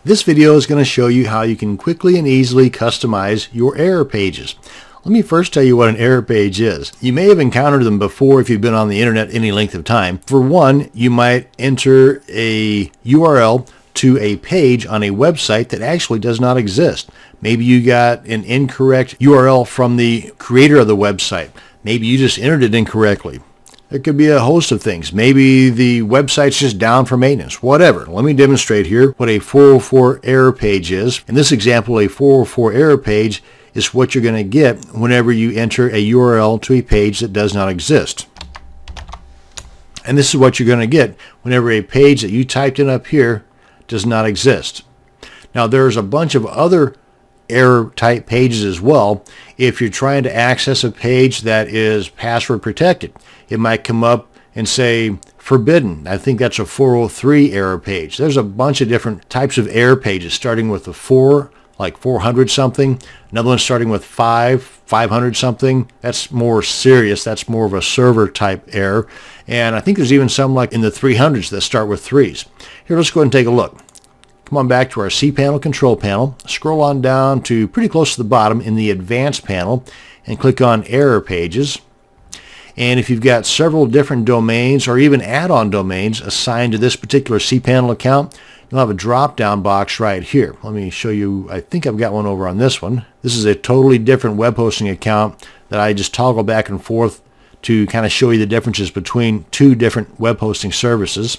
This video is going to show you how you can quickly and easily customize your error pages. Let me first tell you what an error page is. You may have encountered them before if you've been on the internet any length of time. For one, you might enter a URL to a page on a website that actually does not exist. Maybe you got an incorrect URL from the creator of the website. Maybe you just entered it incorrectly. It could be a host of things. Maybe the website's just down for maintenance. Whatever. Let me demonstrate here what a 404 error page is. In this example, a 404 error page is what you're going to get whenever you enter a URL to a page that does not exist. And this is what you're going to get whenever a page that you typed in up here does not exist. Now there's a bunch of other error type pages as well. If you're trying to access a page that is password protected, it might come up and say forbidden. I think that's a 403 error page. There's a bunch of different types of error pages, starting with the 4, like 400 something. Another one starting with 500 something. That's more serious. That's more of a server type error. And I think there's even some like in the 300s that start with 3s. Here, let's go ahead and take a look. Come on back to our cPanel control panel. Scroll on down to pretty close to the bottom in the advanced panel and click on error pages. And if you've got several different domains or even add-on domains assigned to this particular cPanel account, you'll have a drop-down box right here. Let me show you. I think I've got one over on this one. This is a totally different web hosting account that I just toggle back and forth to kind of show you the differences between two different web hosting services.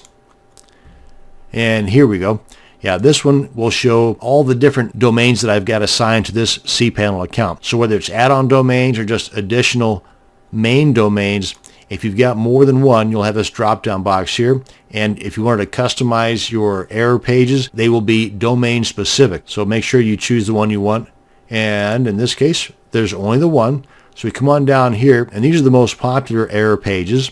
And here we go. Yeah, this one will show all the different domains that I've got assigned to this cPanel account. So whether it's add-on domains or just additional main domains, if you've got more than one, you'll have this drop-down box here. And if you wanted to customize your error pages, they will be domain specific. So make sure you choose the one you want. And in this case, there's only the one. So we come on down here, and these are the most popular error pages.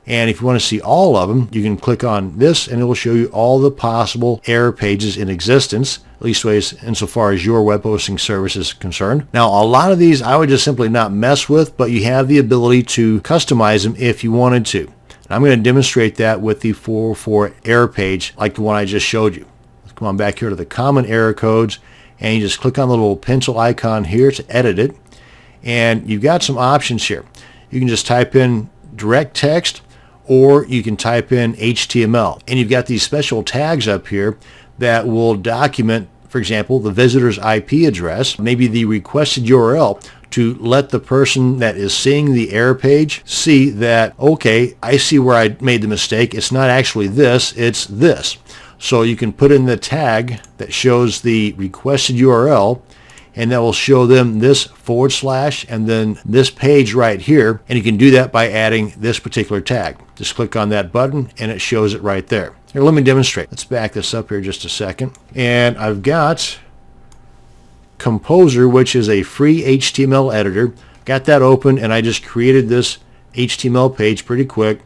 And if you want to see all of them, you can click on this and it will show you all the possible error pages in existence, at least insofar as your web hosting service is concerned. Now, a lot of these I would just simply not mess with, but you have the ability to customize them if you wanted to. And I'm going to demonstrate that with the 404 error page like the one I just showed you. Let's come on back here to the common error codes, and you just click on the little pencil icon here to edit it. And you've got some options here. You can just type in direct text, or you can type in HTML. And you've got these special tags up here that will document, for example, the visitor's IP address, maybe the requested URL, to let the person that is seeing the error page see that, okay, I see where I made the mistake. It's not actually this, it's this. So you can put in the tag that shows the requested URL, and that will show them this / and then this page right here. And you can do that by adding this particular tag. Just click on that button and it shows it right there. Here, let me demonstrate. Let's back this up here just a second. And I've got Composer, which is a free HTML editor. Got that open, and I just created this HTML page pretty quick.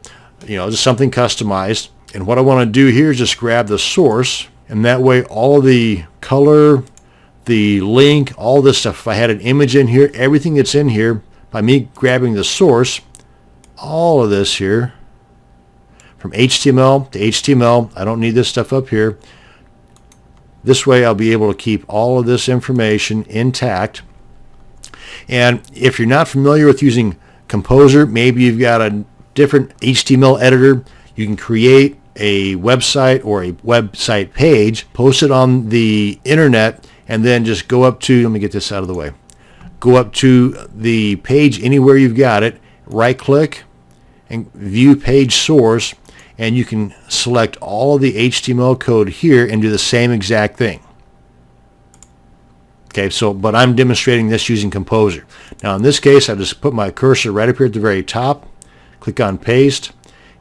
Just something customized. And what I want to do here is just grab the source, and that way all the color, the link, all this stuff, if I had an image in here, everything that's in here, by me grabbing the source, all of this here, from HTML to HTML, I don't need this stuff up here. This way I'll be able to keep all of this information intact. And if you're not familiar with using Composer, maybe you've got a different HTML editor, you can create a website or a website page, post it on the internet, and then just go up to, let me get this out of the way, go up to the page anywhere you've got it, right click and view page source, and you can select all of the HTML code here and do the same exact thing. Okay, but I'm demonstrating this using Composer. Now in this case, I just put my cursor right up here at the very top, click on paste,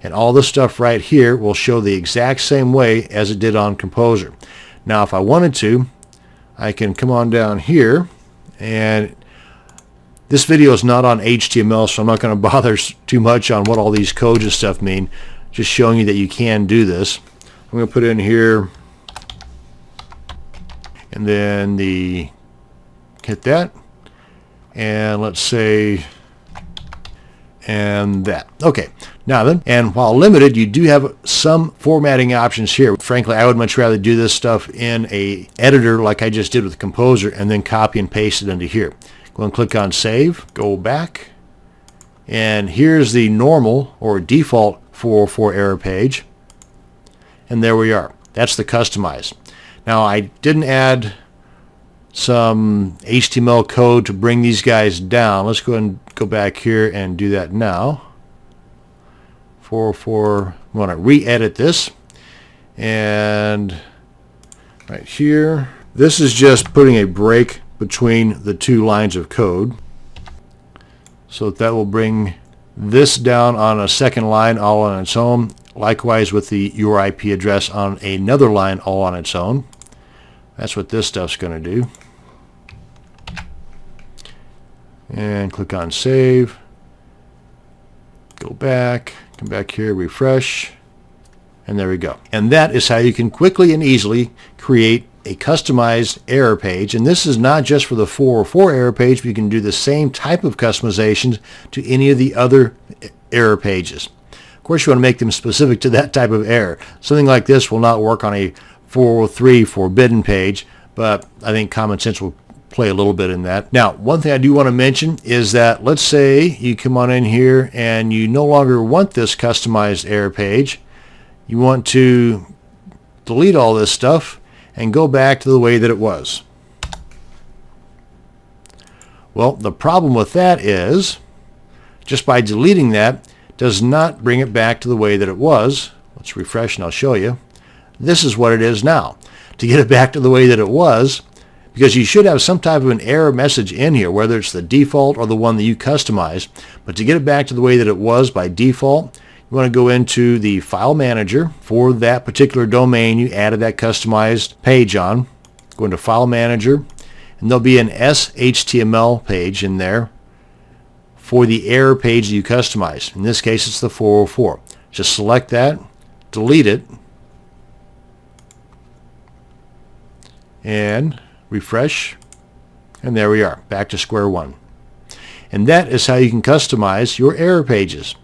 and all this stuff right here will show the exact same way as it did on Composer. Now if I wanted to, I can come on down here, and this video is not on HTML, so I'm not going to bother too much on what all these codes and stuff mean, just showing you that you can do this. I'm going to put in here, and then hit that, and let's say, and that. Okay, Now then, and while limited, you do have some formatting options here. Frankly, I would much rather do this stuff in a editor like I just did with Composer and then copy and paste it into here. Go and click on Save, go back, and here's the normal or default 404 error page. And there we are. That's the customize. Now I didn't add some HTML code to bring these guys down. Let's go ahead and go back here and do that now. 404, we want to re-edit this, and right here, this is just putting a break between the two lines of code, so that will bring this down on a second line all on its own. Likewise with the your IP address on another line all on its own. That's what this stuff's going to do. And click on Save, go back, come back here, refresh, and there we go. And that is how you can quickly and easily create a customized error page. And this is not just for the 404 error page, but you can do the same type of customizations to any of the other error pages. Of course, you want to make them specific to that type of error. Something like this will not work on a 403 forbidden page, but I think common sense will play a little bit in that. Now, one thing I do want to mention is that let's say you come on in here and you no longer want this customized error page. You want to delete all this stuff and go back to the way that it was. Well, the problem with that is just by deleting that does not bring it back to the way that it was. Let's refresh and I'll show you. This is what it is now. To get it back to the way that it was, because you should have some type of an error message in here, whether it's the default or the one that you customize. But to get it back to the way that it was by default, you want to go into the file manager for that particular domain you added that customized page on. Go into file manager, and there'll be an SHTML page in there for the error page that you customized. In this case, it's the 404. Just select that, delete it, and refresh, and there we are, back to square one. And that is how you can customize your error pages.